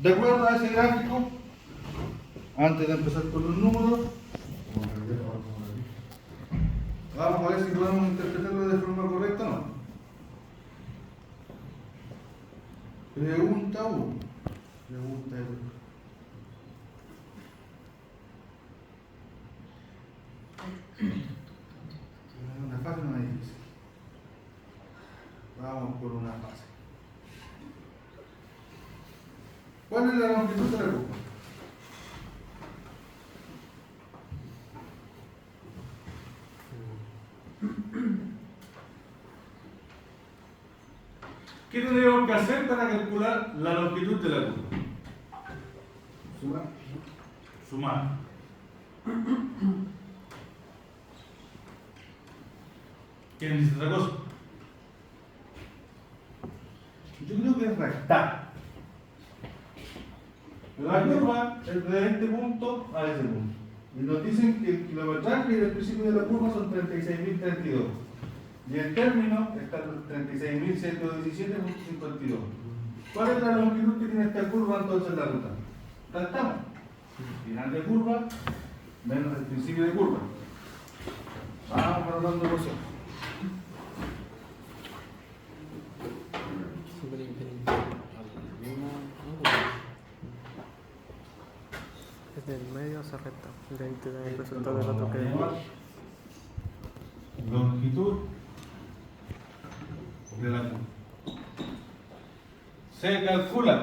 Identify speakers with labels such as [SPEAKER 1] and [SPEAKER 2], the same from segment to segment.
[SPEAKER 1] De acuerdo a ese gráfico, antes de empezar con los números, vamos a ver si podemos interpretarlo de forma correcta o no. Pregunta 1. Pregunta 2. Una fase, una difícil. Vamos por una fase. ¿Cuál es la longitud de la curva? ¿Qué tenemos que hacer para calcular la longitud de la curva? Sumar. Sumar. ¿Quién dice otra cosa? Yo creo que es restar. La curva es de este punto a ese punto. Y nos dicen que el kilometraje del principio de la curva son 36.032. Y el término está en 36.117.52. ¿Cuál es la longitud que tiene esta curva entonces la ruta? Restamos. Final de curva menos el principio de curva. Vamos anotando cosas.
[SPEAKER 2] Desde el medio se resta. Y ahí te da el resultado del otro que
[SPEAKER 1] Longitud de la curva. Se calcula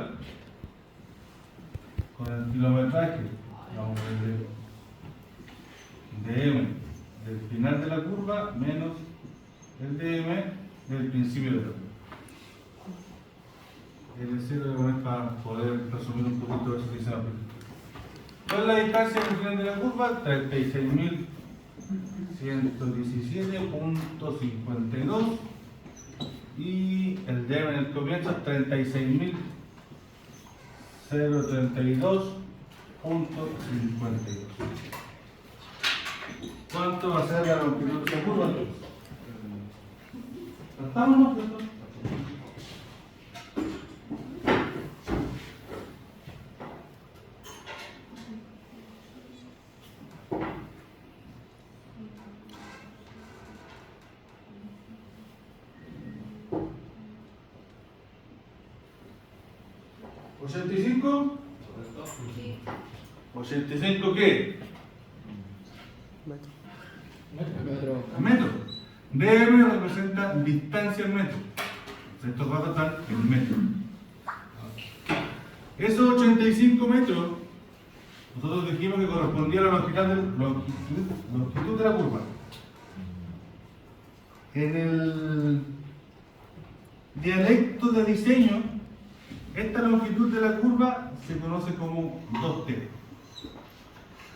[SPEAKER 1] con el kilometraje, vamos a ver, de M del final de la curva menos el DM del principio de la curva. El cero de poner para poder resumir un poquito eso que dice la película. ¿Cuál es la distancia del final de la curva? 36.117.52 y el DM en el comienzo es 36.032.52. ¿Cuánto va a ser la longitud de esa curva? ¿Estamos? ¿85? ¿85 qué? Metro. DM representa distancia en metro. Estos datos están en metro. Esos 85 metros, nosotros dijimos que correspondía a la longitud de la curva. En el dialecto de diseño, esta longitud de la curva se conoce como 2T.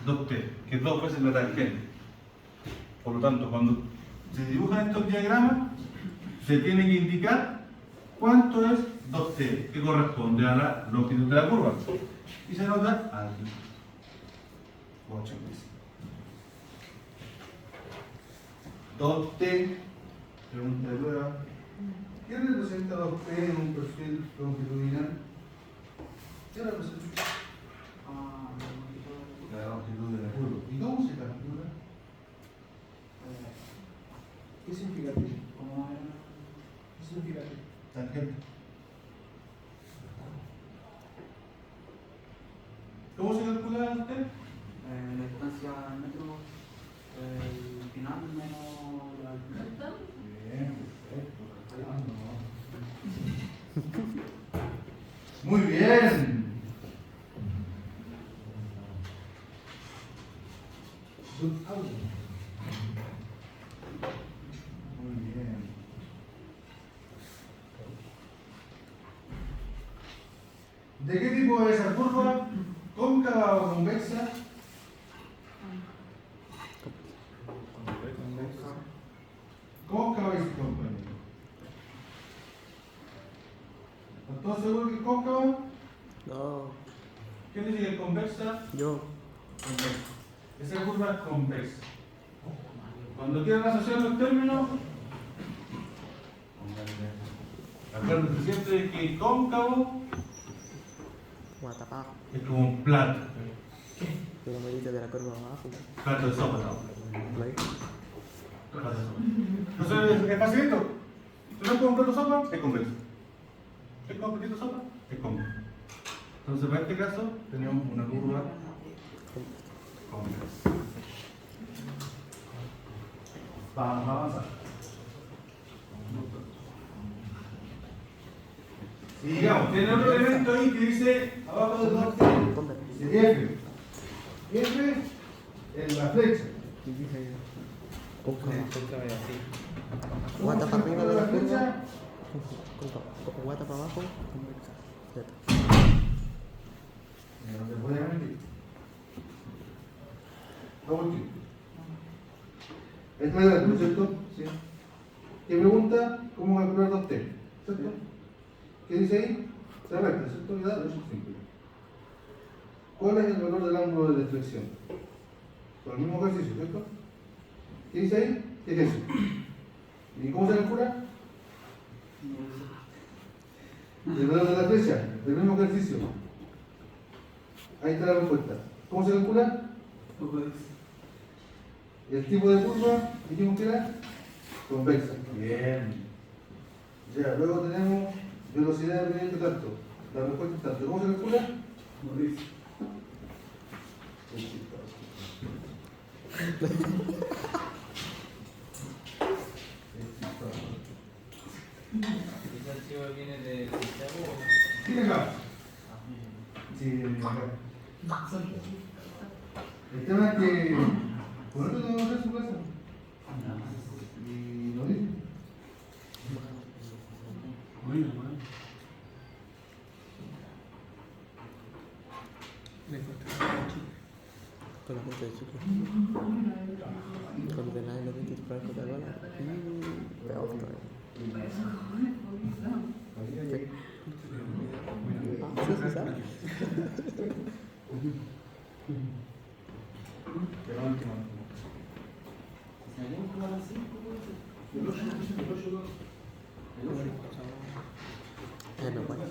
[SPEAKER 1] 2T, que es 2 veces la tangente. Por lo tanto, cuando se dibujan estos diagramas, se tiene que indicar cuánto es 2T, que corresponde a la longitud de la curva. Y se nota aquí. 85. 2T, pregunta de prueba. ¿Qué representa 2T en un perfil longitudinal? ¿Qué representa? La longitud de la curva. ¿Y cómo se calcula?
[SPEAKER 3] ¿Qué significa T? ¿Qué significa T?
[SPEAKER 1] Tangente. ¿Cómo se calcula usted?
[SPEAKER 4] La distancia en metros, el final menos la altura.
[SPEAKER 1] Bien, perfecto. Muy bien. Muy bien. ¿De qué tipo es esa curva? ¿Cóncava o convexa? Cóncava y compañero. ¿Estás todos seguros que es cóncava?
[SPEAKER 2] No,
[SPEAKER 1] ¿Quién dice que es convexa?
[SPEAKER 2] yo.
[SPEAKER 1] Convexa. Esa curva es convexa. Cuando quieran asociar los términos, acuérdense siempre de que cóncavo
[SPEAKER 2] hasta abajo.
[SPEAKER 1] Es como un plato.
[SPEAKER 2] Y la medida de la curva abajo.
[SPEAKER 1] Plato de sopa, ¿no?
[SPEAKER 2] Ahí.
[SPEAKER 1] Plato de sopa. Entonces es facilito. Si no es con un plato de sopa, es convexo. Si es con un platito de sopa, es convexo. Entonces para este caso tenemos una curva convexa. Vamos a avanzar. Y digamos, tiene otro elemento ahí que dice abajo del norte, dice F. F en la flecha.
[SPEAKER 2] Guata para arriba de la curva.
[SPEAKER 1] flecha.
[SPEAKER 2] Guata para abajo. Z.
[SPEAKER 1] No te voy a mentir. Lo último. Es claro, ¿no es cierto? Sí. ¿Qué pregunta? ¿Cómo calcular 2T? ¿Cierto? ¿Qué dice ahí? Se recta, ¿cierto? Y dale, eso es simple. ¿Cuál es el valor del ángulo de deflexión? Con el mismo ejercicio, ¿cierto? ¿Qué dice ahí? ¿Qué es eso? ¿Y cómo se calcula? El valor de la flecha, del mismo ejercicio. Ahí está la respuesta. ¿Cómo se calcula? El tipo de curva, dijimos que era convexa. Bien. Ya, luego tenemos velocidad de movimiento tanto. La respuesta es tanto. ¿Cómo se calcula?
[SPEAKER 4] ¿Ese archivo viene de Santiago?
[SPEAKER 1] ¿Quién acá? Sí, acá. El tema es que por eso tengo que hacer su casa. Y lo dice.
[SPEAKER 2] Con la punta de chico. Con de nada lo que te para con la bala. Peor todavía. Sí, sí, ¿sabes?
[SPEAKER 1] Pero último.
[SPEAKER 4] ¿Salimos como a las 5?
[SPEAKER 3] El 8,
[SPEAKER 2] No, bueno.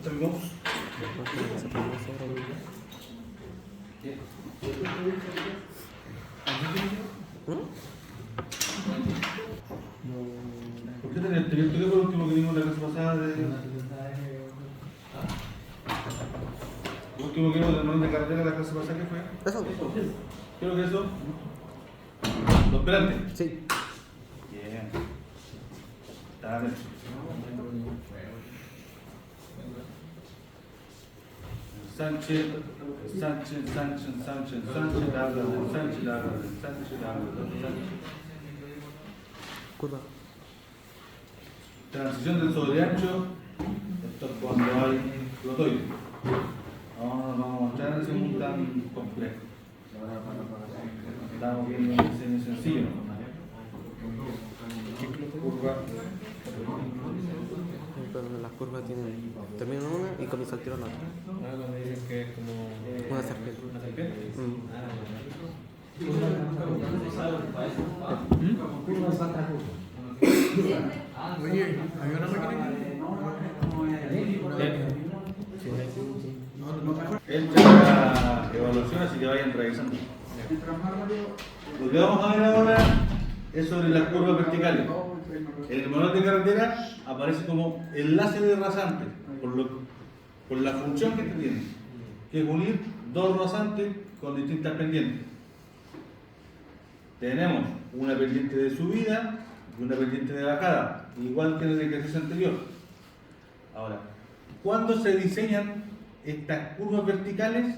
[SPEAKER 1] ¿Terminamos?
[SPEAKER 2] Porque se pone sobre el...
[SPEAKER 1] ¿Por qué tenés por último que vimos la clase pasada de... Lo último que vimos del manual de carretera la clase pasada, ¿qué fue?
[SPEAKER 2] Eso.
[SPEAKER 1] Creo que eso. ¿Lo esperaste?
[SPEAKER 2] Sí.
[SPEAKER 1] Bien. Dale. Sánchez, Sánchez, Sánchez, Sánchez, Sánchez, habla de Sánchez, habla de Sánchez, habla de Sánchez.
[SPEAKER 2] Curva.
[SPEAKER 1] Transición del sobreancho. Esto es cuando hay flotoide. No, no vamos a mostrar ese mundo tan complejo. Estamos viendo un diseño sencillo. Curva.
[SPEAKER 2] Pero las curvas tienen... Termina una y comienza el tiro la otra.
[SPEAKER 5] Ah, cuando dicen que es como
[SPEAKER 2] Una serpiente.
[SPEAKER 5] una serpiente.
[SPEAKER 3] Oye, ¿había una máquina
[SPEAKER 1] Hecha la evaluación, así que vayan revisando. Lo que vamos a ver ahora es sobre las curvas verticales. En el manual de carretera aparece como enlace de rasante, por la función que tiene, que es unir dos rasantes con distintas pendientes. Tenemos una pendiente de subida y una pendiente de bajada, igual que en el ejercicio anterior. Ahora, ¿cuándo se diseñan estas curvas verticales?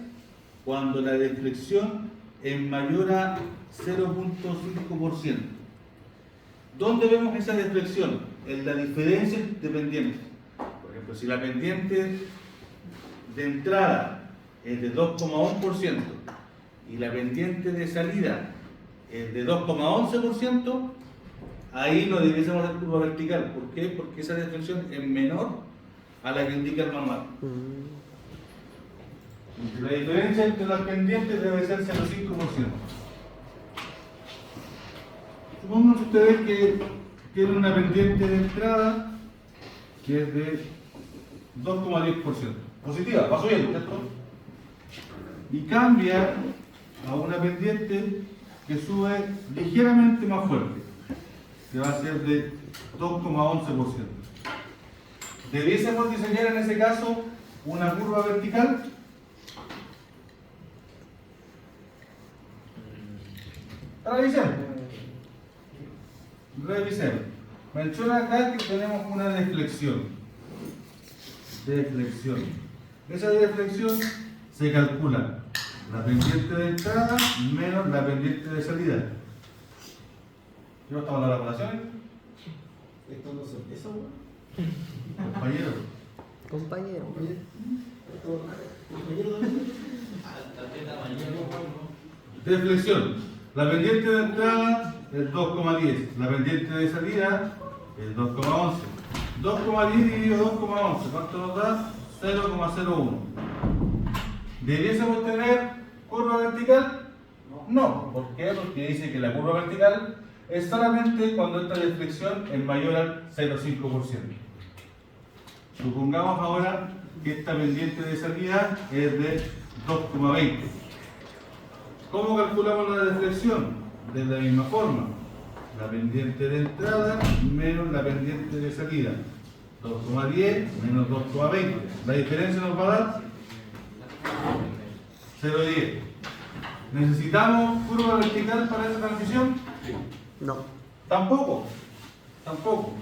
[SPEAKER 1] Cuando la deflexión es mayor a 0.5%. ¿Dónde vemos esa deflexión? En la diferencia de pendientes. Por ejemplo, si la pendiente de entrada es de 2,1% y la pendiente de salida es de 2,11%, ahí no deberíamos hacer curva vertical. ¿Por qué? Porque esa deflexión es menor a la que indica el manual. La diferencia entre las pendientes debe ser 0,5%. Supongamos ustedes que tienen una pendiente de entrada que es de 2,10%. Positiva, va subiendo, ¿cierto? Y cambia a una pendiente que sube ligeramente más fuerte, que va a ser de 2,11%. ¿Debiésemos diseñar en ese caso una curva vertical? Revisemos. Revisemos. Menciona acá que tenemos una deflexión. Deflexión. Esa deflexión se calcula la pendiente de entrada menos la pendiente de salida. ¿Qué estamos en las relaciones?
[SPEAKER 3] Esto no se empieza, weón.
[SPEAKER 1] Compañeros.
[SPEAKER 2] Compañero.
[SPEAKER 1] Deflexión. La pendiente de entrada es 2,10. La pendiente de salida es 2,11. 2,10 dividido 2,11. ¿Cuánto nos da? 0,01. ¿Debiésemos tener curva vertical? No. ¿Por qué? Porque dice que la curva vertical es solamente cuando esta deflexión es mayor al 0,5%. Supongamos ahora que esta pendiente de salida es de 2,20. ¿Cómo calculamos la deflexión? De la misma forma. La pendiente de entrada menos la pendiente de salida. 2,10 menos 2,20. La diferencia nos va a dar 0,10. ¿Necesitamos curva vertical para esa transición?
[SPEAKER 2] No.
[SPEAKER 1] Tampoco. Tampoco.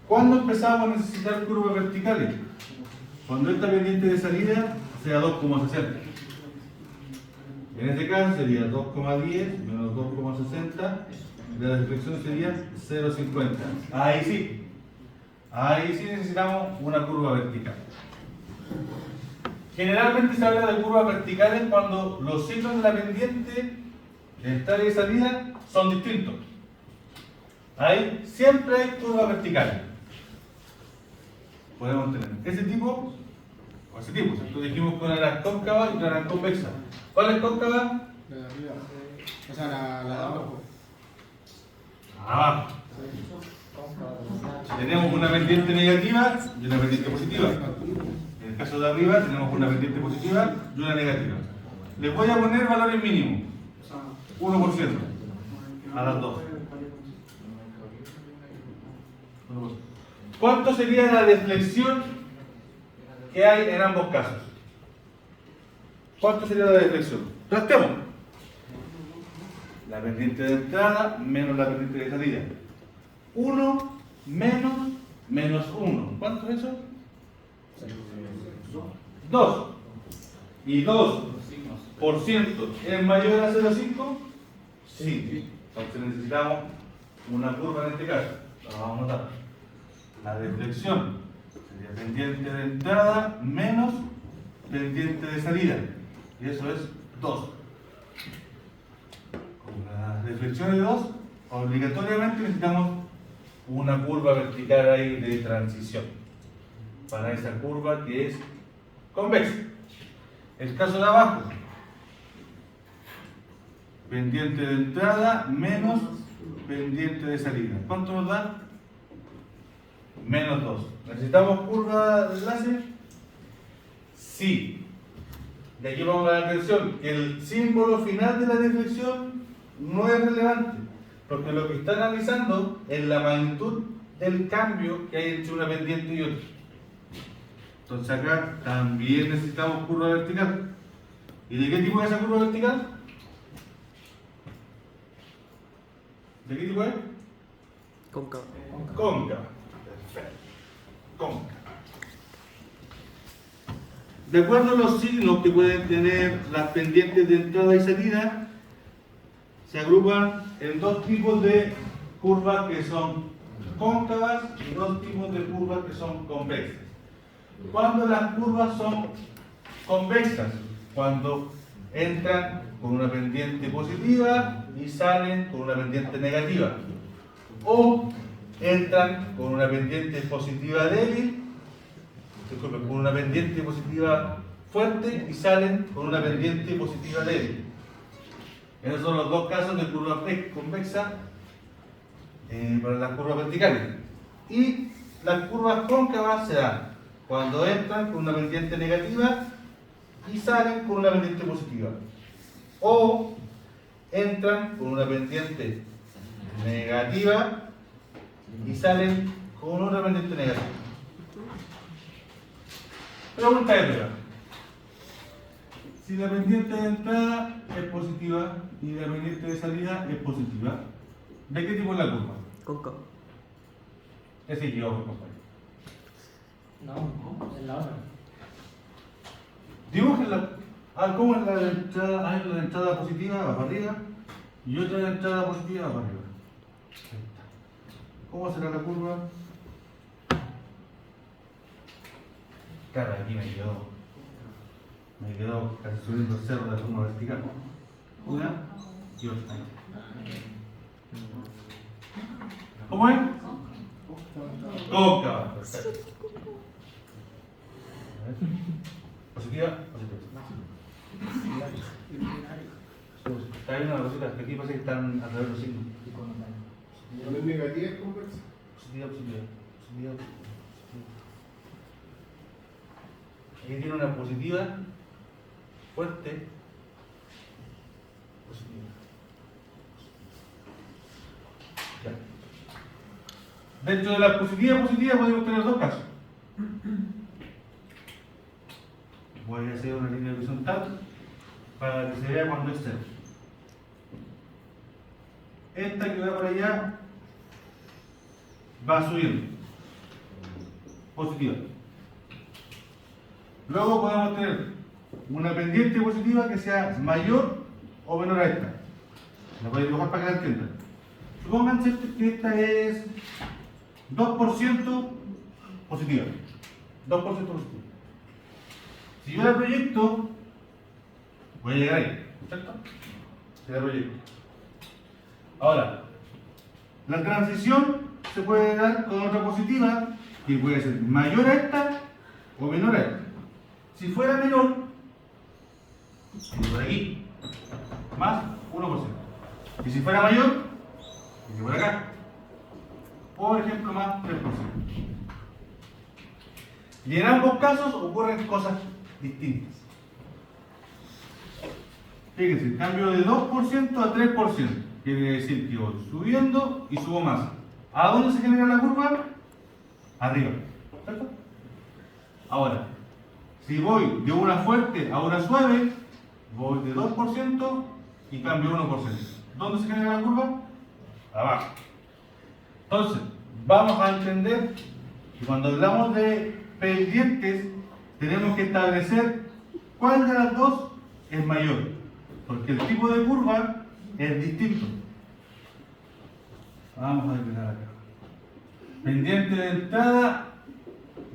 [SPEAKER 1] ¿Cuándo empezamos a necesitar curvas verticales? Cuando esta pendiente de salida sea 2,60. En este caso sería 2,10 menos 2,60. La deflexión sería 0,50. Ahí sí. Ahí sí necesitamos una curva vertical. Generalmente se habla de curvas verticales cuando los ciclos de la pendiente de entrada y salida son distintos. Ahí siempre hay curvas verticales. Podemos tener ese tipo o ese tipo. Entonces dijimos que una era cóncava y otra era convexa. ¿Cuál es cóncava?
[SPEAKER 3] La de arriba. O sea, la de abajo.
[SPEAKER 1] Abajo. Tenemos una pendiente negativa y una pendiente positiva. En el caso de arriba tenemos una pendiente positiva y una negativa. Les voy a poner valores mínimos. 1% a las dos. ¿Cuánto sería la deflexión que hay en ambos casos? ¿Cuánto sería la deflexión? Rastemos. La pendiente de entrada menos la pendiente de salida. 1 menos 1. ¿Cuánto es eso? 2. ¿Y 2% es mayor a 0,5? Sí. Entonces necesitamos una curva en este caso. La vamos a notar. La deflexión sería pendiente de entrada menos pendiente de salida. Y eso es 2. Con la deflexión de 2, obligatoriamente necesitamos una curva vertical ahí de transición. Para esa curva que es convexa. El caso de abajo. Pendiente de entrada menos pendiente de salida. ¿Cuánto nos da? Menos 2. ¿Necesitamos curva de enlace? Sí. De aquí vamos a la atención. El símbolo final de la deflexión no es relevante, porque lo que está analizando es la magnitud del cambio que hay entre una pendiente y otra. Entonces acá también necesitamos curva vertical. ¿Y de qué tipo es esa curva vertical? ¿De qué tipo es?
[SPEAKER 2] Cóncava.
[SPEAKER 1] Cóncava. Perfecto. Cóncava. De acuerdo a los signos que pueden tener las pendientes de entrada y salida, se agrupan en dos tipos de curvas que son cóncavas y dos tipos de curvas que son convexas. Cuando las curvas son convexas, cuando entran con una pendiente positiva y salen con una pendiente negativa, o entran con una pendiente positiva débil, con una pendiente positiva fuerte y salen con una pendiente positiva débil. Esos son los dos casos de curva convexa para las curvas verticales. Y las curvas cóncavas se dan Cuando entran con una pendiente negativa y salen con una pendiente positiva. O entran con una pendiente negativa y salen con otra pendiente negativa. Pregunta de prueba. Si la pendiente de entrada es positiva y la pendiente de salida es positiva, ¿de qué tipo es la curva?
[SPEAKER 2] Cóncavo.
[SPEAKER 1] Ese equivocado, compañero.
[SPEAKER 3] No, es la otra.
[SPEAKER 1] Dibújenla. Ah, ¿cómo es la de entrada? Hay una de entrada positiva, va para arriba, y otra de entrada positiva, va para arriba. Ahí está. ¿Cómo será la curva? Claro, aquí me quedó casi subiendo el cerro de forma vertical. Una y otra. ¿Cómo es? Cóncava. Perfecto. A ver. Positiva, positiva. Está ahí una cosita, que aquí parece que están alrededor de los signos.
[SPEAKER 6] ¿No es negativa, es convexa?
[SPEAKER 1] Positiva, positiva. Positiva, positiva. Aquí tiene una positiva fuerte. Positiva. Ya. Dentro de la positiva podemos tener dos casos. Voy a hacer una línea horizontal para que se vea cuando es cero. Esta que va para allá va subiendo. Positiva. Luego podemos tener una pendiente positiva que sea mayor o menor a esta. La voy a dibujar para que la entiendan. Supónganse que esta es 2% positiva. 2% positiva. Si yo la proyecto, voy a llegar ahí, ¿cierto? Si la proyecto. Ahora, la transición se puede dar con otra positiva que puede ser mayor a esta o menor a esta. Si fuera menor, por aquí, más 1%. Y si fuera mayor, por acá. Por ejemplo, más 3%. Y en ambos casos ocurren cosas distintas. Fíjense, cambio de 2% a 3%. Quiere decir que voy subiendo y subo más. ¿A dónde se genera la curva? Arriba. ¿Cierto? Ahora, si voy de una fuerte a una suave, voy de 2% y cambio 1%. ¿Dónde se genera la curva? Abajo. Entonces, vamos a entender que cuando hablamos de pendientes, tenemos que establecer cuál de las dos es mayor, porque el tipo de curva es distinto. Vamos a declarar acá. Pendiente de entrada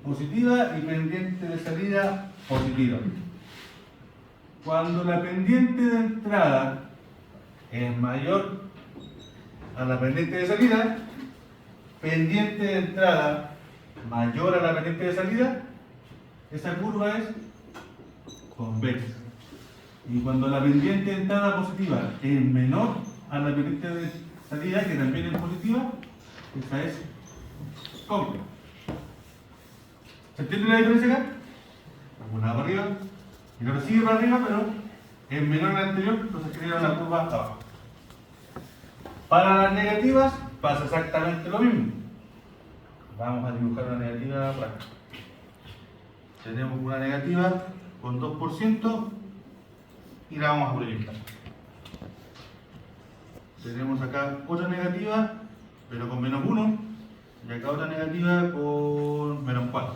[SPEAKER 1] positiva y pendiente de salida positiva. Cuando la pendiente de entrada es mayor a la pendiente de salida, pendiente de entrada mayor a la pendiente de salida, esa curva es convexa. Y cuando la pendiente de entrada positiva es menor a la pendiente de salida, que también es positiva, esa es cóncava. ¿Se entiende la diferencia acá? Una para arriba y la otra sigue para arriba, pero es menor a la anterior, entonces genera una curva abajo. Para las negativas pasa exactamente lo mismo. Vamos a dibujar una negativa por acá. Tenemos una negativa con 2% y la vamos a proyectar. Tenemos acá otra negativa, pero con menos 1, y acá otra negativa con menos 4.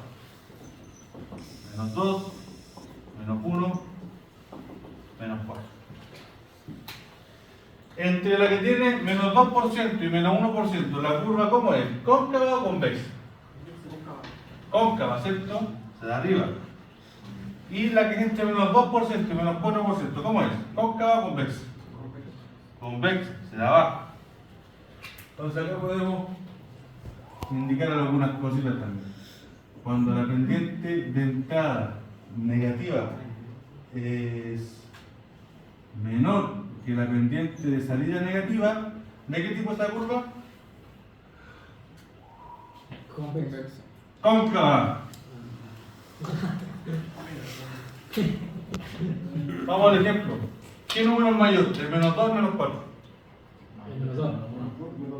[SPEAKER 1] Menos 2, menos 1, menos 4. Entre la que tiene menos 2% y menos 1%, ¿la curva cómo es? ¿Cóncava o convexa? Cóncava, ¿cierto? Se da arriba. Y la que es entre menos 2% y menos 4%, ¿cómo es? ¿Cóncava o convexa? Convexa, se da abajo. Entonces acá podemos indicar algunas cositas también. Cuando la pendiente de entrada negativa es menor que la pendiente de salida negativa, ¿de qué tipo es esta curva?
[SPEAKER 3] Convexa.
[SPEAKER 1] Cóncava. Vamos al ejemplo. ¿Qué número es mayor? El menos 2 y menos 4.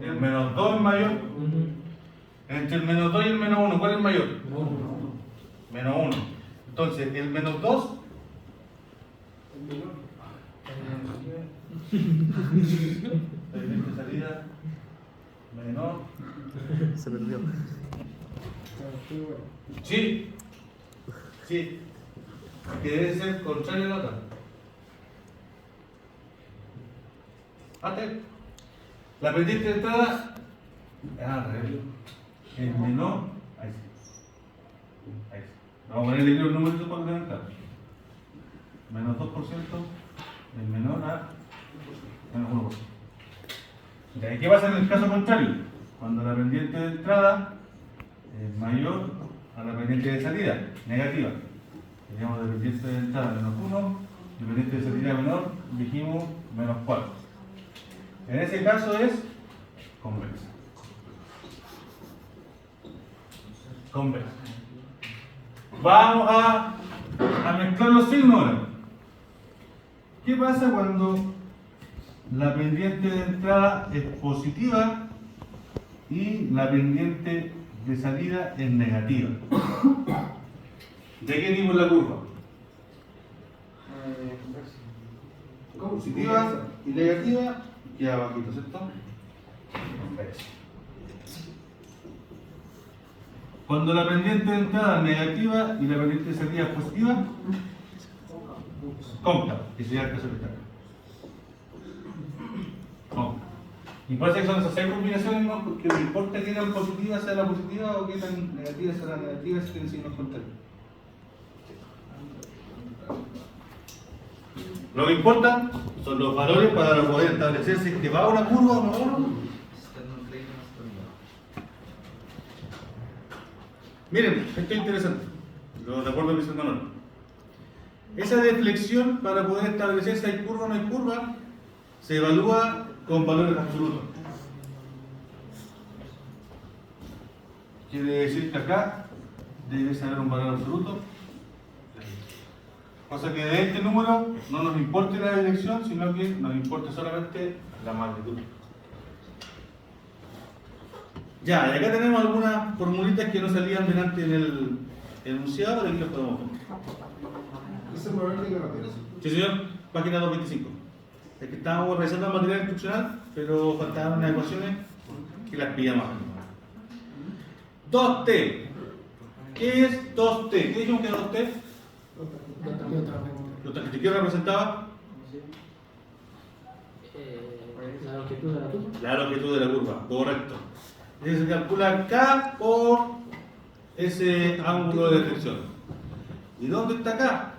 [SPEAKER 1] El menos 2 es mayor. Entre el menos 2 y el menos 1, ¿cuál es mayor? Menos 1. Entonces, el menos 2. Salida menor.
[SPEAKER 2] Se perdió.
[SPEAKER 1] Sí. Sí. Que debe ser contrario a la otra. La pendiente de entrada es al revés. Es menor. Ahí sí. Ahí sí. Vamos a ponerle el número para levantar. Menos 2% es menor a menos 1%. ¿Y qué pasa en el caso contrario? Cuando la pendiente de entrada es mayor a la pendiente de salida, negativa. Teníamos la pendiente de entrada menos 1 y pendiente de salida menor, dijimos menos 4. En ese caso es convexa. Convexa. Vamos a mezclar los signos ahora. ¿Qué pasa cuando la pendiente de entrada es positiva y la pendiente de salida es negativa? ¿De qué tipo es la curva? Positiva y negativa, queda abajito, ¿cierto? Eso. Cuando la pendiente de entrada es negativa y la pendiente de salida es positiva, cóncava, que sería el caso que está acá. Cóncava. Y parece que son esas 6 combinaciones, ¿no? Porque no importa qué tan positiva sea la positiva o qué tan negativa sea la negativa, si tienen signos contrarios. Lo que importa son los valores para poder establecer si es que va una curva o no va. Miren, esto es interesante, lo recuerdo que hizo Manuel. Esa deflexión para poder establecer si hay curva o no hay curva se evalúa con valores absolutos. Quiere decir que acá debe ser un valor absoluto. Cosa que de este número no nos importe la dirección, sino que nos importe solamente la magnitud. Ya, y acá tenemos algunas formulitas que no salían delante en el enunciado, pero aquí las podemos ver.
[SPEAKER 6] ¿Es el valor de carreteras?
[SPEAKER 1] Sí, señor, página 225. Es que estábamos realizando el material instruccional, pero faltaban unas ecuaciones que las pillamos. 2t. ¿Qué es 2t? ¿Qué dijimos que era 2t? ¿Qué representaba?
[SPEAKER 3] La longitud de la curva.
[SPEAKER 1] La longitud de la curva, correcto. Y se calcula K por ese ángulo de deflexión. ¿Y dónde está K?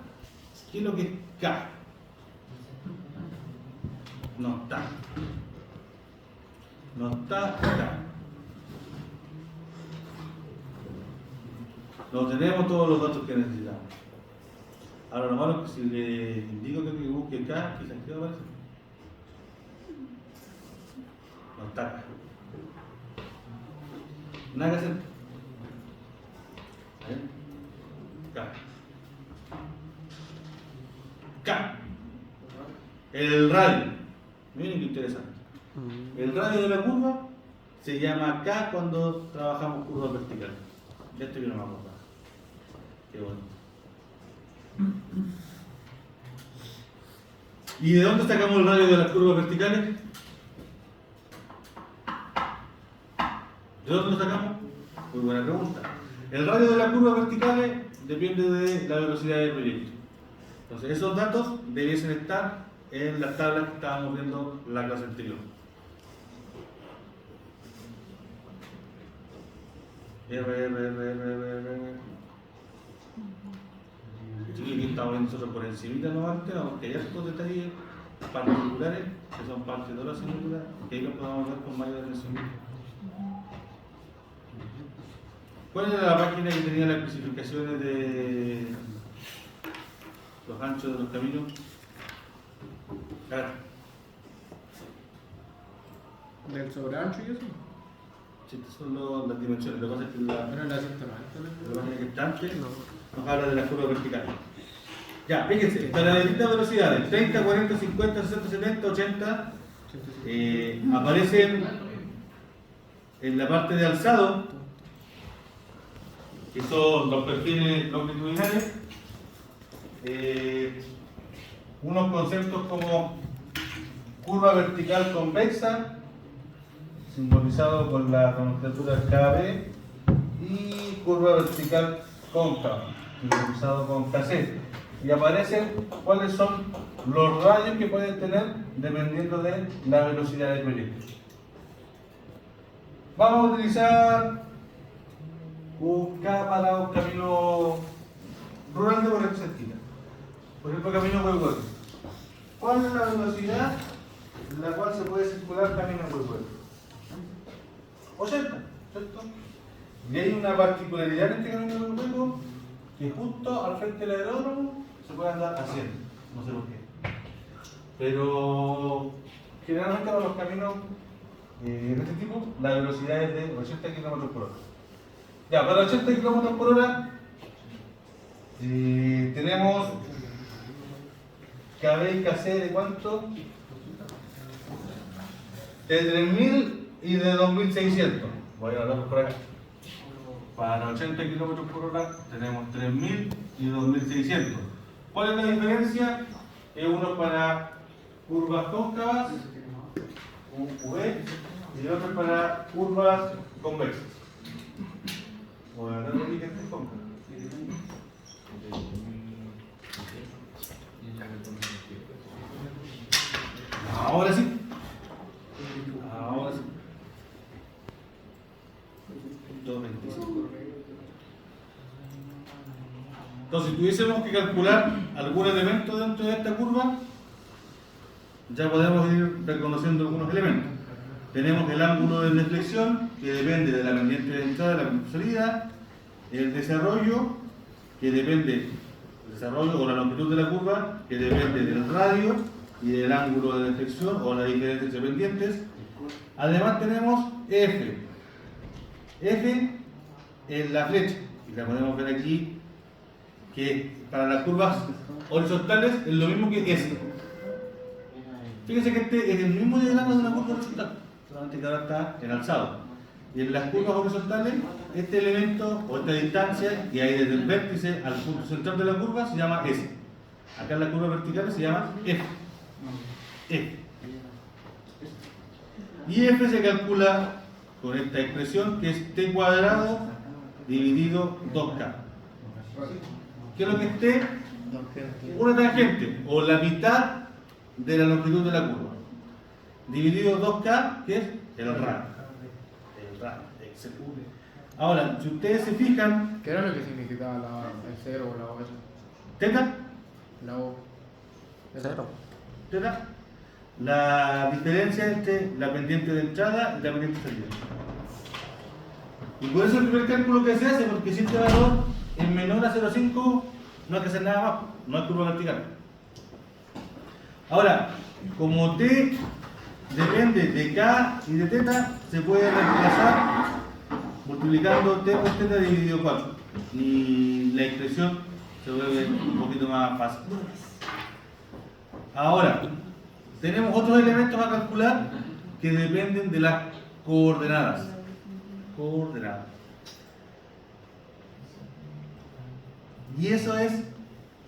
[SPEAKER 1] ¿Qué es lo que es K? No está. No está acá. No tenemos todos los datos que necesitamos. Ahora lo malo es que si le indico que busque K, quizás que va a aparecer. No está acá. Nada que hacer. K. K. El radio. Miren qué interesante. El radio de la curva se llama K cuando trabajamos curvas verticales. Ya estoy que no me acuerdo. Qué bueno. ¿Y de dónde sacamos el radio de las curvas verticales? ¿De dónde lo sacamos? Muy buena pregunta. El radio de las curvas verticales depende de la velocidad del proyecto. Entonces, esos datos debiesen estar en las tablas que estábamos viendo en la clase anterior. Aquí estamos viendo nosotros por encima no antes, aunque hay estos detalles particulares que son parte de la asignatura, que ahí los podemos ver con mayor atención. ¿Cuál era la página que tenía las especificaciones de los anchos de los caminos? Acá.
[SPEAKER 6] ¿Del sobreancho y eso?
[SPEAKER 1] Sí, estas son las dimensiones. Lo que pasa es que la
[SPEAKER 6] Pero la 190
[SPEAKER 1] página que está antes,
[SPEAKER 2] No.
[SPEAKER 1] nos habla de las curvas verticales. Ya, fíjense, para las distintas velocidades, 30, 40, 50, 60, 70, 80, aparecen en la parte de alzado, que son los perfiles longitudinales, unos conceptos como curva vertical convexa, simbolizado con la nomenclatura KB, y curva vertical cóncava, simbolizado con KC. Y aparecen cuáles son los radios que pueden tener dependiendo de la velocidad del proyecto. Vamos a utilizar un K para un camino rural de por aquí cerquita. Por ejemplo, camino Huehueco. ¿Cuál es la velocidad en la cual se puede circular camino Huehueco? 80, ¿cierto? Y hay una particularidad en este camino Huehueco que justo al frente del aeródromo se puede andar a 100, no sé por qué. Pero generalmente para los caminos de este tipo la velocidad es de 80 km por hora. Ya, para 80 km por hora tenemos KB y KC de cuánto? De 3000 y de 2600. Voy a hablar por acá. Para 80 km por hora tenemos 3000 y 2600. ¿Cuál es la diferencia? Uno para curvas cóncavas, UV, y el otro para curvas convexas. Voy a dar un que es cóncava. Ahora sí. Ahora sí. 225. Entonces, si tuviésemos que calcular algún elemento dentro de esta curva, ya podemos ir reconociendo algunos elementos. Tenemos el ángulo de deflexión, que depende de la pendiente de entrada, de la pendiente de salida, el desarrollo, que depende del desarrollo o la longitud de la curva, que depende del radio y del ángulo de deflexión o la diferencia entre pendientes. Además tenemos F. F es la flecha, y la podemos ver aquí, que para las curvas horizontales es lo mismo que S. Fíjense que este es el mismo diagrama de una curva horizontal, solamente que ahora está en alzado. Y en las curvas horizontales, este elemento o esta distancia que hay desde el vértice al punto central de la curva se llama S. Acá en las curvas verticales se llama F. F. Y F se calcula con esta expresión que es T cuadrado dividido 2K. ¿Qué es lo que es T? Una tangente, o la mitad de la longitud de la curva. Dividido 2K, que es el radio. El radio, excelente. Ahora, si ustedes se fijan,
[SPEAKER 6] ¿Qué era lo que significaba el cero o la O esa?
[SPEAKER 1] ¿teta?
[SPEAKER 6] La O.
[SPEAKER 2] Cero.
[SPEAKER 1] ¿Teta? La diferencia entre la pendiente de entrada y la pendiente de salida. Y por eso el primer cálculo que se hace, porque si este valor es menor a 0,5, no hay que hacer nada más, no hay curva vertical. Ahora, como T depende de K y de teta, se puede reemplazar multiplicando T por teta dividido 4. Y la expresión se vuelve un poquito más fácil. Ahora, tenemos otros elementos a calcular que dependen de las coordenadas. Coordenadas. Y eso es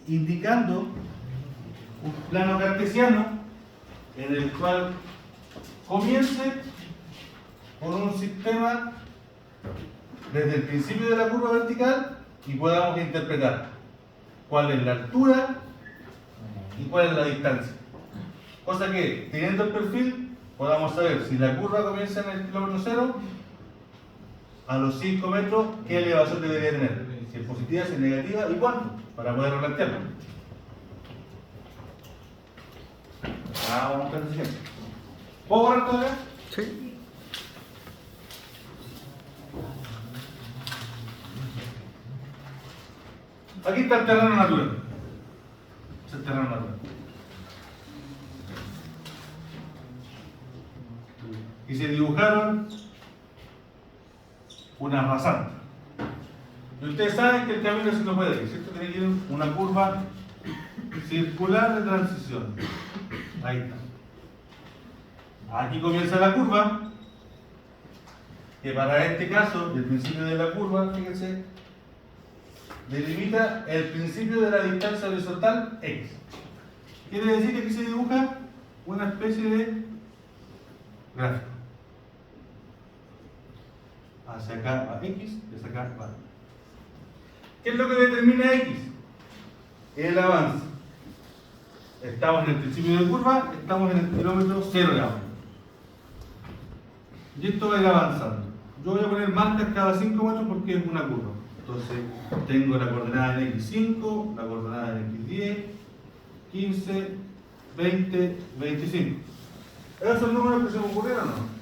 [SPEAKER 1] indicando un plano cartesiano en el cual comience con un sistema desde el principio de la curva vertical y podamos interpretar cuál es la altura y cuál es la distancia. Cosa que, teniendo el perfil, podamos saber si la curva comienza en el kilómetro cero, a los 5 metros, qué elevación debería tener. Si es positiva, si es negativa y cuánto, para poder replantearlo. Vamos a buscar el siguiente. ¿Puedo borrar todavía?
[SPEAKER 2] Sí.
[SPEAKER 1] Aquí está el terreno natural. Es el terreno natural. Y se dibujaron unas rasantes. Y ustedes saben que el camino así no puede ir, ¿cierto? Tiene que ir una curva circular de transición. Ahí está. Aquí comienza la curva, que para este caso, el principio de la curva, fíjense, delimita el principio de la distancia horizontal X. Quiere decir que aquí se dibuja una especie de gráfico. Hacia acá va X y hacia acá va. ¿Qué es lo que determina X? El avance. Estamos en el principio de curva, estamos en el kilómetro 0 de avance. Y esto va a ir avanzando. Yo voy a poner marcas cada 5 metros porque es una curva. Entonces, tengo la coordenada en X5, la coordenada en X10, 15, 20, 25. ¿Esos son números que se me ocurrieron o no?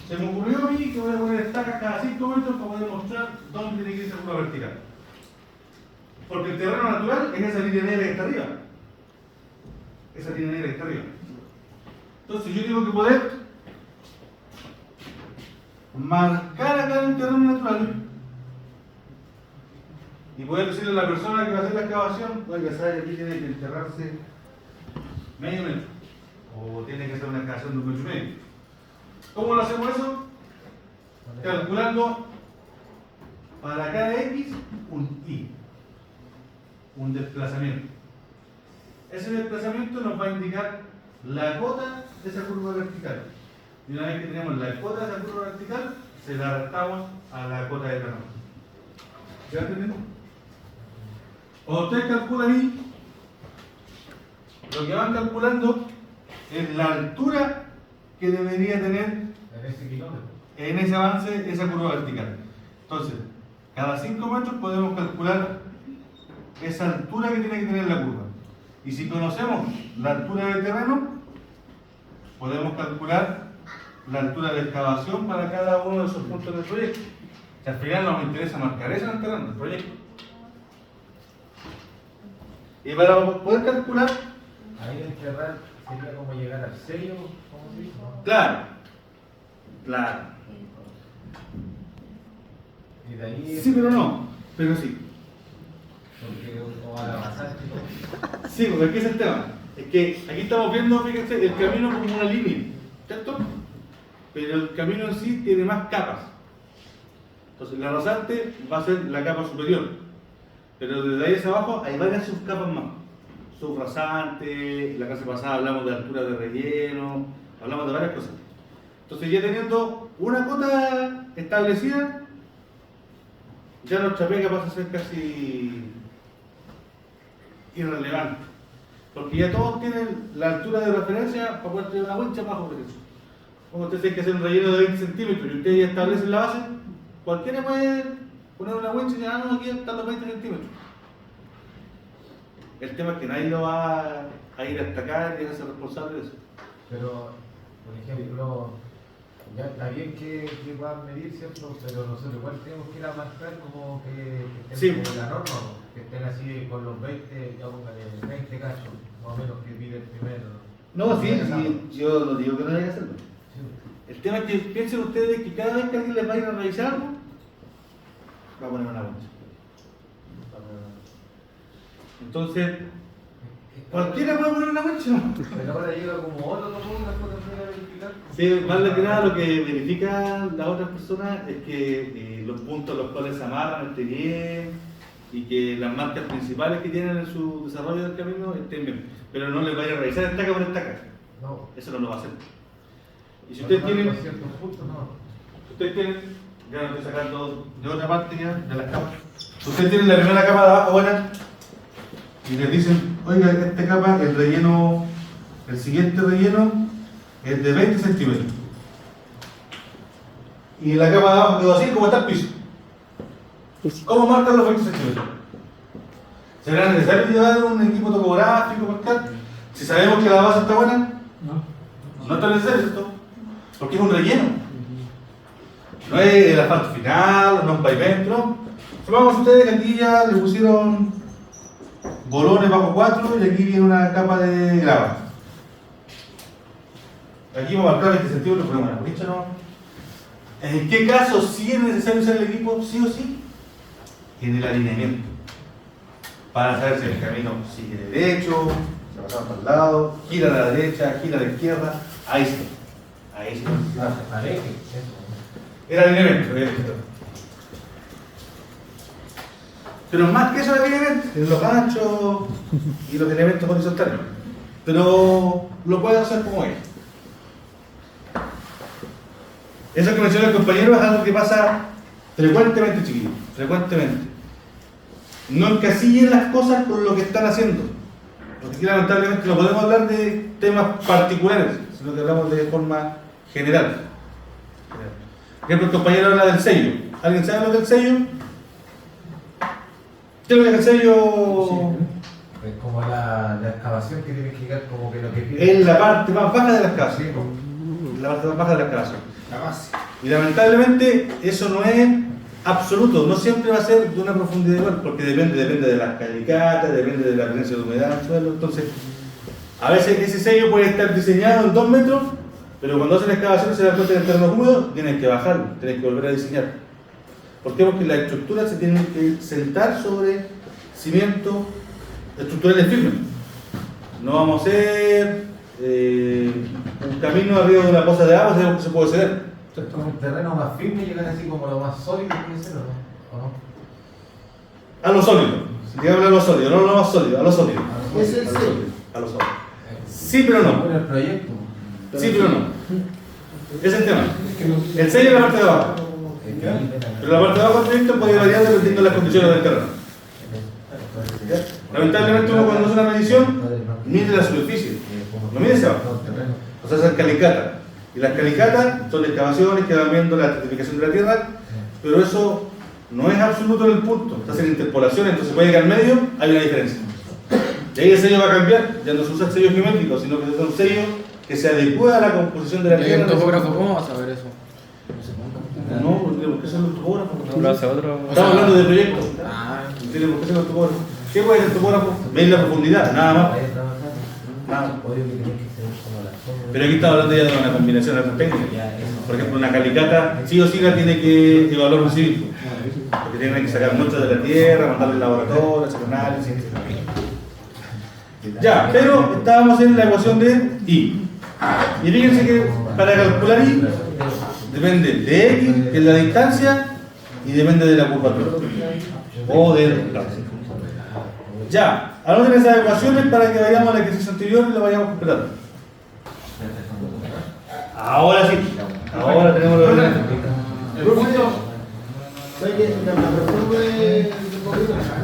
[SPEAKER 1] Se me ocurrió a mí que voy a poner estacas cada 5 metros para poder mostrar dónde tiene que ir esa curva vertical. Porque el terreno natural es esa línea negra que está arriba. Esa línea negra que está arriba. Entonces yo tengo que poder marcar acá en el terreno natural y poder decirle a la persona que va a hacer la excavación, oiga, ¿sabe que aquí tiene que enterrarse medio metro? O tiene que hacer una excavación de 1,5 metros. ¿Cómo lo hacemos eso? Calculando para cada X un Y, un desplazamiento. Ese desplazamiento nos va a indicar la cota de esa curva vertical. Y una vez que tenemos la cota de esa curva vertical, se la adaptamos a la cota de terreno. ¿Ya entendemos? Cuando ustedes calculan ahí, lo que van calculando es la altura que debería tener
[SPEAKER 3] En ese kilómetro.
[SPEAKER 1] en ese avance esa curva vertical. Entonces, cada 5 metros podemos calcular esa altura que tiene que tener la curva. Y si conocemos la altura del terreno, podemos calcular la altura de excavación para cada uno de esos puntos del proyecto. Si al final nos interesa marcar eso en el terreno del proyecto. Y para poder calcular,
[SPEAKER 3] Ahí enterrar sería como llegar al sello, ¿cómo se dice?
[SPEAKER 1] claro, claro.
[SPEAKER 3] Y de ahí.
[SPEAKER 1] Sí, pero no, pero sí.
[SPEAKER 3] Porque, o al avanzar, ¿no?
[SPEAKER 1] Sí, porque aquí es el tema. Es que aquí estamos viendo, fíjense, el camino como una línea, ¿cierto? Pero el camino en sí tiene más capas. Entonces, la rasante va a ser la capa superior. Pero desde ahí hacia abajo hay varias subcapas más. Subrasante, la clase pasada hablamos de altura de relleno, hablamos de varias cosas. Entonces, ya teniendo una cota establecida, ya nuestra pega pasa a ser casi irrelevante. Porque ya todos tienen la altura de referencia para poder tener una wincha bajo precio. Como ustedes tienen que hacer un relleno de 20 centímetros y ustedes ya establecen la base, cualquiera puede poner una wincha y decir, no, aquí están los 20 centímetros. El tema es que nadie lo va a ir hasta acá y va a ser responsable de eso.
[SPEAKER 3] Pero, por ejemplo, ya está bien que puedan medir, ¿cierto? Pero nosotros igual tenemos que ir a marcar como que estén
[SPEAKER 1] Sí.
[SPEAKER 3] como la norma, ¿no? Que estén así con los 20, ya póngale 20 cachos, más o menos que pide el primero.
[SPEAKER 1] No, sí, yo no digo que no haya que hacerlo.
[SPEAKER 3] Sí.
[SPEAKER 1] El tema es que piensen ustedes que cada vez que alguien les va a ir a revisar algo, va a poner una wincha. Entonces, cualquiera puede poner una wincha.
[SPEAKER 3] Pero ahora llega como otro para poder verificar.
[SPEAKER 1] Sí, más que nada lo que verifican las otras personas es que los puntos a los cuales se amarran estén bien y que las marcas principales que tienen en su desarrollo del camino estén bien. Pero no les vaya a revisar estaca por estaca.
[SPEAKER 3] No.
[SPEAKER 1] Eso no lo va a hacer. Y si ustedes tienen,
[SPEAKER 3] ciertos puntos, no.
[SPEAKER 1] ustedes tienen, ya lo estoy sacando de otra parte ya, de las capas. Ustedes tienen la primera capa de abajo buena y les dicen, oiga, esta capa, el relleno, el siguiente relleno es de 20 centímetros. Y la capa de abajo quedó así como está el piso. ¿Cómo marcan los 20 centímetros? ¿Será necesario llevar un equipo topográfico marcar? Si sabemos que la base está buena, no está necesario esto, porque es un relleno. No es el asfalto final, no es un pavimento, ¿no? Supongamos ustedes que aquí ya le pusieron bolones bajo 4 y aquí viene una capa de grava. Aquí vamos a marcar 20 centímetros, ponemos una bolicha, ¿no? ¿En qué caso sí es necesario usar el equipo? ¿Sí o sí? en el alineamiento. Para saber si el camino sigue derecho, se pasa para el lado, gira a la derecha, gira a la izquierda. Ahí sí. Ahí sí. El alineamiento. Pero más que eso de alineamiento, en los ganchos y los elementos horizontales. Pero lo puedes hacer como es. Eso que menciona el compañero es algo que pasa frecuentemente, chiquillos. Frecuentemente. No encasillen las cosas con lo que están haciendo. Porque aquí lamentablemente no podemos hablar de temas particulares, sino que hablamos de forma general. Por ejemplo, el compañero habla del sello. ¿Alguien sabe lo del sello? ¿Qué es lo que es el sello?
[SPEAKER 3] Es como la excavación que tiene que llegar como que lo que pide.
[SPEAKER 1] Es la parte más baja de la excavación. La parte más baja de la excavación.
[SPEAKER 6] La base.
[SPEAKER 1] Y lamentablemente eso no es absoluto, no siempre va a ser de una profundidad igual, porque depende de las calicatas, depende de la presencia de humedad en el suelo. Entonces, a veces ese sello puede estar diseñado en 2 metros, pero cuando hacen la excavación se da cuenta que el terreno húmedo, tienes que bajarlo, tienes que volver a diseñar. ¿Por qué? Porque las estructuras se tienen que sentar sobre cimientos estructurales firmes. No vamos a hacer un camino arriba de una poza de agua, sabemos que se puede ceder.
[SPEAKER 3] Entonces, como el terreno más firme, llegar así como lo más sólido que puede ser, ¿o no?
[SPEAKER 1] A lo sólido. Si te hablo a lo sólido, no lo más sólido, a lo sólido.
[SPEAKER 6] Es el
[SPEAKER 1] A lo
[SPEAKER 6] sello.
[SPEAKER 1] sólido. A lo sólido. Sí, pero no.
[SPEAKER 3] Bueno, el proyecto.
[SPEAKER 1] Sí, pero no. Ese es el tema. El sello es la parte de abajo. Pero la parte de abajo del proyecto puede variar dependiendo de las condiciones del terreno. ¿Ya? Lamentablemente uno cuando hace una medición, mide la superficie. No mide hacia abajo. O sea, es calicata. Y las calicatas son excavaciones que van viendo la estratificación de la tierra, pero eso no es absoluto en el punto. Se hacen interpolaciones, entonces puede que al medio hay una diferencia. Y ahí el sello va a cambiar, ya no se usa el sello geométrico, sino que se usa un sello que se adecua a la composición de la
[SPEAKER 6] ¿Y
[SPEAKER 1] tierra.
[SPEAKER 6] un topógrafo cómo vas a ver eso?
[SPEAKER 1] No, porque ¿por qué son los topógrafos?
[SPEAKER 2] Lo hace otro.
[SPEAKER 1] Estamos hablando de proyectos.
[SPEAKER 6] Ah,
[SPEAKER 1] ¿Entiendes por qué son los topógrafos? ¿Qué puede ser el topógrafo? Ver la profundidad, nada más. Pero aquí estamos hablando ya de una combinación de técnicas. Por ejemplo, una calicata, sí o sí la tiene que evaluar un cívico. Porque tienen que sacar muestras de la tierra, mandarle al laboratorio, hacer análisis, etc. Ya, pero estábamos en la ecuación de I. Y fíjense que para calcular I, depende de X, que es la distancia, y depende de la curvatura. O del plazo. Ya, anoten esas ecuaciones para que vayamos al ejercicio anterior y lo vayamos completando. Ahora sí, ahora tenemos los elementos.
[SPEAKER 7] ¿Sabes que la reforma de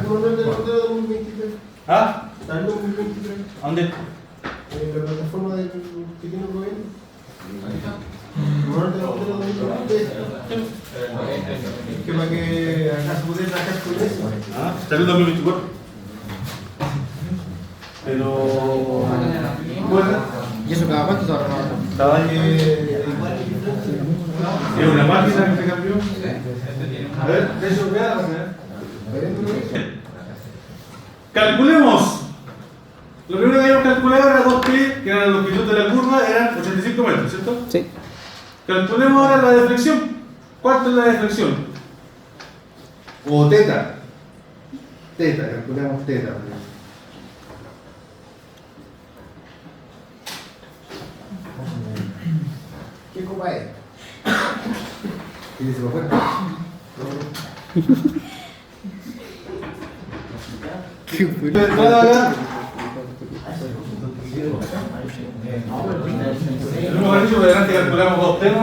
[SPEAKER 7] gobierno de la 2023?
[SPEAKER 1] ¿Ah?
[SPEAKER 7] ¿Está en 2023?
[SPEAKER 1] ¿A dónde?
[SPEAKER 7] La plataforma que tiene el gobierno. ¿Gobierno de la 2023?
[SPEAKER 3] ¿Qué para que acá se pudiera calcular eso?
[SPEAKER 1] Ah, salió en 2024. Pero. Bueno,
[SPEAKER 6] ¿y eso cada cuánto se va a renovar?
[SPEAKER 1] estaba ahí. ¿Es una máquina que se cambió? A ver, eso queda. Calculemos. Lo primero que habíamos calculado era 2T, que eran la longitud de la curva, eran 85 metros, ¿cierto?
[SPEAKER 2] Sí.
[SPEAKER 1] Calculemos ahora la deflexión. ¿Cuánto es la deflexión? O teta. Teta, calculemos teta.
[SPEAKER 7] ¿Qué copa es?
[SPEAKER 1] ¿Y se lo fue?
[SPEAKER 6] Qué fue.
[SPEAKER 1] Hemos dicho que adelante calculamos 2T, ¿no?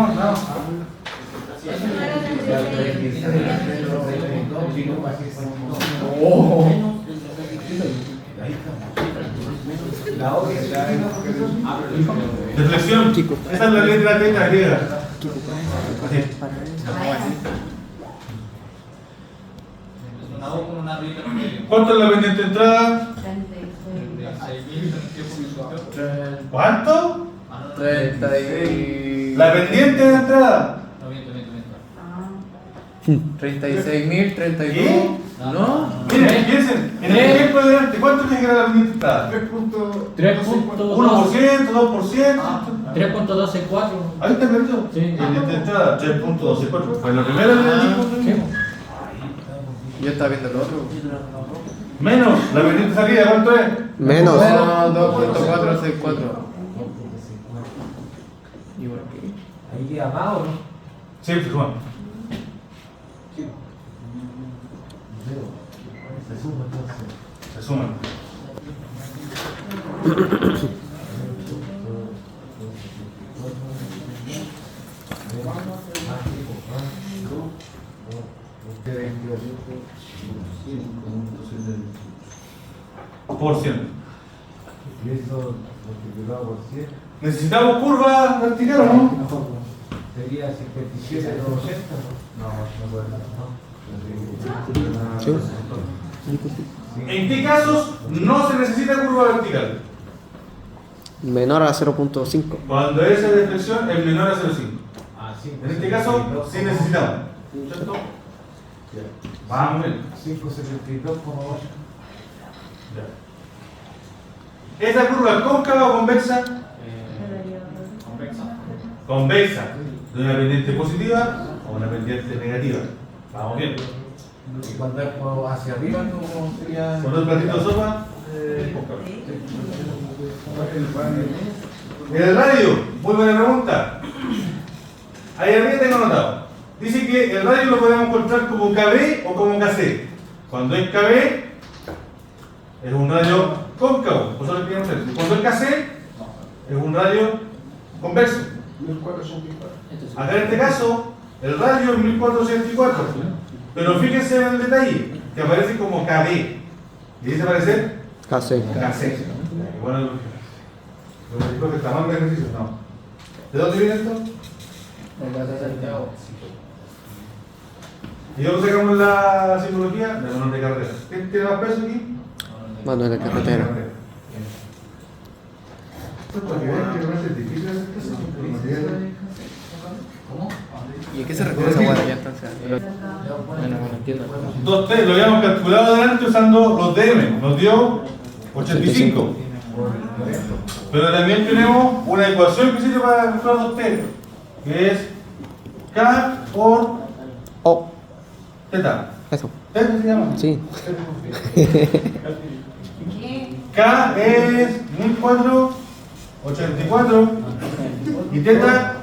[SPEAKER 1] Deflexión. Esa es la letra teta griega. ¿Cuánto es la pendiente de entrada? ¿Cuánto?
[SPEAKER 6] 30 y...
[SPEAKER 1] La pendiente de entrada.
[SPEAKER 6] 36.000, 32.
[SPEAKER 1] ¿Qué?
[SPEAKER 6] ¿No?
[SPEAKER 1] Miren, piensen, en el ejemplo de delante, ¿cuánto tiene que dar la pendiente de entrada? 1%, 2%.
[SPEAKER 8] 3.124.
[SPEAKER 1] Ahí está clarito.
[SPEAKER 8] Sí.
[SPEAKER 1] Pendiente de entrada, 3.124. Fue lo primero que le dijo.
[SPEAKER 6] Yo estaba viendo el otro.
[SPEAKER 1] Menos la pendiente salida, ¿cuánto es?
[SPEAKER 2] Menos.
[SPEAKER 6] Menos 2.464. Igual que.
[SPEAKER 3] Ahí queda más o no.
[SPEAKER 1] Sí, se suma.
[SPEAKER 3] Se suma entonces.
[SPEAKER 1] Se suman. Por ciento.
[SPEAKER 3] Y eso multiplicado por 100
[SPEAKER 1] ¿Necesitamos curva vertical o no?
[SPEAKER 3] sería 57 por 80, ¿no? No puede ser, ¿no?
[SPEAKER 1] ¿En qué casos no se necesita curva vertical?
[SPEAKER 2] Menor a 0.5.
[SPEAKER 1] Cuando esa deflexión es menor a 0,5.
[SPEAKER 3] Ah, sí.
[SPEAKER 1] En este caso, sí necesitamos. ¿Cierto? Vamos bien.
[SPEAKER 3] 572,8.
[SPEAKER 1] ¿Esta curva es cóncava o convexa? Convexa. ¿De una pendiente positiva o una pendiente negativa? Vamos bien.
[SPEAKER 3] Y cuando es hacia arriba, ¿cómo sería?
[SPEAKER 1] Con el platito de sopa, cóncava. El radio, muy buena pregunta. Ahí arriba tengo anotado. Dice que el radio lo podemos encontrar como KB o como KC. Cuando es KB, es un radio cóncavo. Cuando es KC, es un radio convexo.
[SPEAKER 7] 1484.
[SPEAKER 1] Acá en este caso, el radio es 1484. Pero fíjense en el detalle, que aparece como KB. Y dice aparecer
[SPEAKER 2] Casi.
[SPEAKER 1] KC. Bueno, lo que dijo que está mal de ejercicio, no. ¿De dónde viene esto? Y luego sacamos la psicología de manos de carrera. ¿Quién tiene más peso aquí?
[SPEAKER 2] Mano de carretera.
[SPEAKER 1] Esto es para que vean que realmente es difícil hacer esto, porque el material-
[SPEAKER 6] ¿Y a qué se refiere esa guardia entonces? Bueno, no entiendo.
[SPEAKER 1] 2T, lo habíamos calculado adelante usando los DM, nos dio 85. Pero también tenemos una ecuación que sirve para calcular 2T, que es K por
[SPEAKER 2] Oh,
[SPEAKER 1] teta.
[SPEAKER 2] eso.
[SPEAKER 1] ¿Teta se llama?
[SPEAKER 2] Sí.
[SPEAKER 1] K es 1484 y teta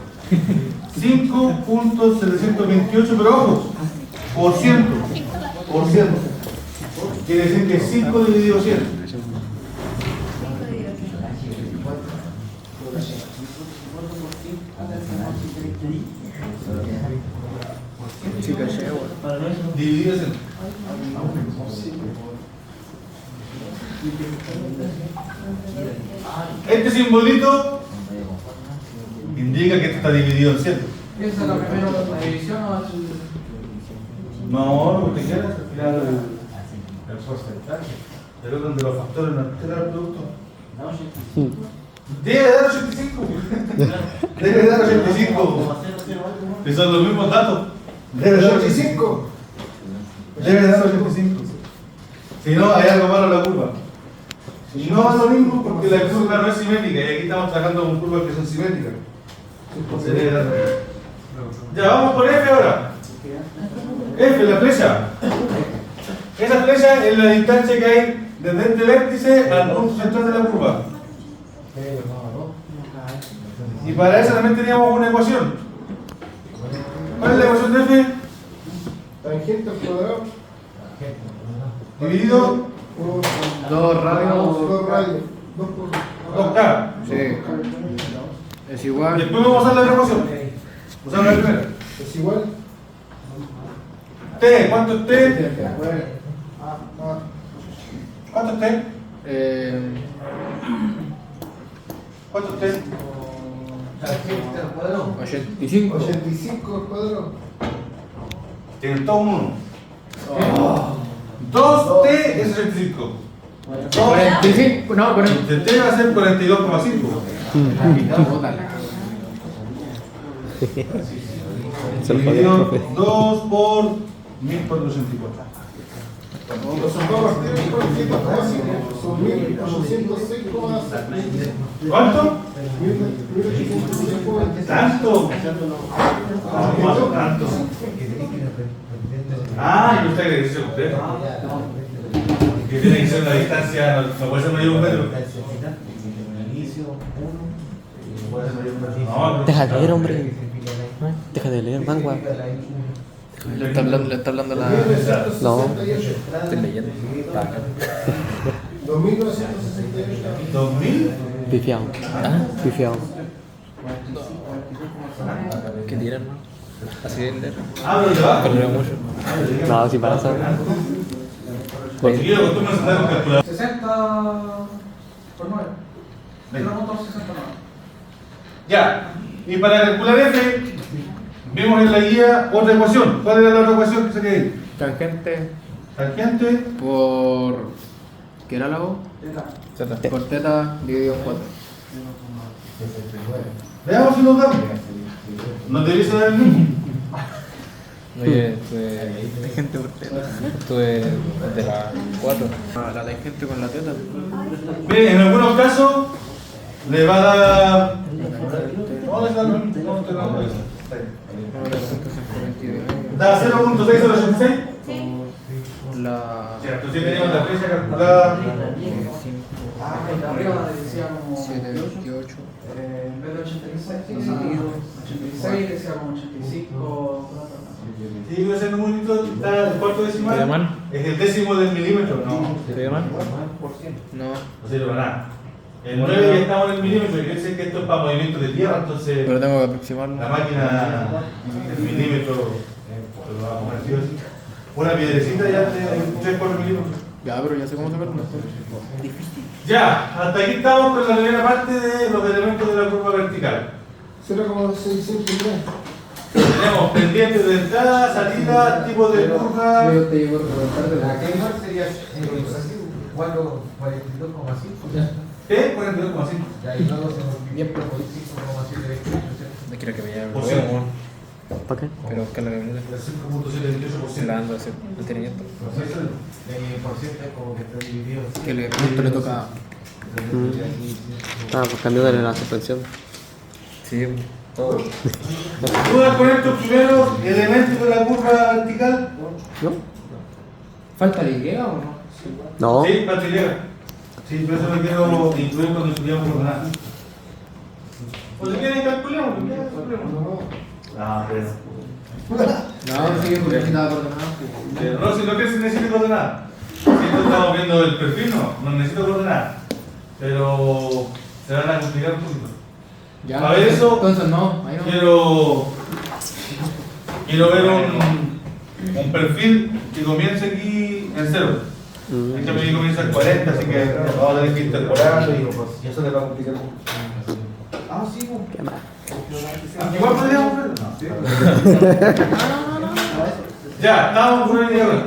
[SPEAKER 1] 5.728, pero ojo, por ciento. Quiere decir que 5 dividido 100.
[SPEAKER 6] Sí, caché, bueno.
[SPEAKER 1] Dividido 100. Este simbolito indica que esto está dividido en 100.
[SPEAKER 4] ¿Piensa la primera división o
[SPEAKER 1] No, lo que quieras, al final
[SPEAKER 3] El porcentaje.
[SPEAKER 1] el orden de los factores no altera el producto. Debe dar 85. Debe dar 85. Que son los mismos datos. Debe dar 85. Debe dar 85. Si no, hay algo malo en la curva. Y no es lo mismo porque la curva no es simétrica y aquí estamos trabajando con curvas que son simétricas. Se debe dar. Ya, vamos por F ahora. F, la flecha. Esa flecha es la distancia que hay desde este vértice al punto central de la curva. Y para eso también teníamos una ecuación. ¿Cuál es la ecuación de F?
[SPEAKER 7] Tangente al cuadrado.
[SPEAKER 1] Dividido
[SPEAKER 7] por
[SPEAKER 6] 2 radios.
[SPEAKER 7] 2 radios. 2 por
[SPEAKER 1] 2K.
[SPEAKER 6] Sí. Es igual.
[SPEAKER 1] Después vamos a usar la otra ecuación. Usamos la primera.
[SPEAKER 7] es igual.
[SPEAKER 1] T, ¿cuánto es T?
[SPEAKER 7] Ah,
[SPEAKER 1] ¿Cuánto es T? ¿Cuánto es T?
[SPEAKER 6] 85.
[SPEAKER 7] 85 al cuadrado.
[SPEAKER 1] Tienen todo un 1. 2T es 85.
[SPEAKER 6] 45. No, pero.
[SPEAKER 1] El T va a ser 42,5. Dividido 2 por 1484.
[SPEAKER 7] Son 2 partidos por 100,5. Son 1806,6.
[SPEAKER 1] ¿Cuánto?
[SPEAKER 7] 1806,6.
[SPEAKER 1] ¿Tanto? ¿Cuánto tanto? Ah, y usted que dice completo. Que tiene que ser una distancia, no puede ser mayor de un metro.
[SPEAKER 3] Inicio, 1.
[SPEAKER 1] No,
[SPEAKER 2] Deja de leer, hombre. Deja de leer, mangua.
[SPEAKER 6] Le está hablando la.
[SPEAKER 2] No.
[SPEAKER 6] Estoy leyendo.
[SPEAKER 7] 2968.
[SPEAKER 1] 2000.
[SPEAKER 2] Pifiado. Pifiado.
[SPEAKER 6] ¿Qué tiran, hermano? Así de leer.
[SPEAKER 1] Ah, pero ya.
[SPEAKER 6] Pero leo mucho.
[SPEAKER 2] No, si para eso.
[SPEAKER 1] Porque yo acostumbro a sentar con calculador.
[SPEAKER 4] 60 por 9. 0.69.
[SPEAKER 1] Ya. Y para calcular F, vimos en la guía otra ecuación. ¿Cuál era la otra ecuación que se quedó ahí?
[SPEAKER 6] Tangente
[SPEAKER 1] Tangente.
[SPEAKER 6] por. ¿Qué era la O?
[SPEAKER 4] Teta.
[SPEAKER 6] Por teta dividido en 4.
[SPEAKER 1] Veamos si nos damos. ¿No te dice dar el mismo?
[SPEAKER 6] Oye, tangente por teta. Estuve de la 4. La tangente con la teta.
[SPEAKER 1] Bien, en algunos casos le va a dar. ¿Dónde está el mismo? ¿Dónde está el mismo? Da 0.6086.
[SPEAKER 6] La.
[SPEAKER 1] Cierto, si teníamos la fecha calculada.
[SPEAKER 4] Arriba decía como
[SPEAKER 6] 728.
[SPEAKER 4] en vez de 86 decía como 85.
[SPEAKER 1] Sí, ese numerito está el cuarto decimal.
[SPEAKER 6] ¿Te llaman?
[SPEAKER 1] Es el décimo del milímetro, no.
[SPEAKER 6] ¿Te llaman? No.
[SPEAKER 1] No sirve para nada. El 9 ya estamos en el milímetro, y yo sé que esto es para movimiento de tierra, entonces
[SPEAKER 6] Pero tengo que aproximarlo.
[SPEAKER 1] la máquina, el milímetro, lo va a poner así o así. Una piedrecita ya de 3-4 milímetros.
[SPEAKER 6] Ya, pero ya sé cómo sacarlo.
[SPEAKER 1] Ya, hasta aquí estamos con la primera parte de los elementos de la curva vertical.
[SPEAKER 7] 0,653.
[SPEAKER 1] Tenemos pendientes de entrada, salida, tipo de curva.
[SPEAKER 3] Yo te digo, la que igual sería 42,5.
[SPEAKER 1] ¿Qué? 42,5.
[SPEAKER 3] Ya, y luego se multiplica por 5,728.
[SPEAKER 6] No quiero que me llame.
[SPEAKER 1] Por cierto.
[SPEAKER 2] ¿Para qué?
[SPEAKER 6] Pero que la camioneta.
[SPEAKER 1] El 5.728%.
[SPEAKER 6] La ando a hacer mantenimiento.
[SPEAKER 3] Por ciento es como que está dividido.
[SPEAKER 6] Que le justo le toca.
[SPEAKER 2] Pues cambiándole la suspensión.
[SPEAKER 6] Sí, todo.
[SPEAKER 1] ¿Dudas con estos primeros elementos de la curva vertical?
[SPEAKER 2] ¿No?
[SPEAKER 8] ¿Falta de idea o no?
[SPEAKER 2] No.
[SPEAKER 1] Sí, Patricia. Sí, pero eso lo quiero incluir cuando estudiamos coordenadas. O si quieren calculemos, Ah, pero.
[SPEAKER 8] No, sí, porque necesitaba coordenadas.
[SPEAKER 1] No, si no que se necesita coordenadas. Si esto estamos viendo el perfil, no necesito coordenadas. Pero se van a complicar un poquito.
[SPEAKER 8] Ya,
[SPEAKER 1] A ver, eso.
[SPEAKER 8] Entonces no, ahí no.
[SPEAKER 1] Quiero ver un perfil que comience aquí en 0. En cambio, aquí comienza en 40, así que vamos a tener que interpolarlo y eso le va a complicar un poco. Ah, sí,
[SPEAKER 2] ¿Qué más?
[SPEAKER 1] igual podríamos verlo. Ya, estamos con el diagrama.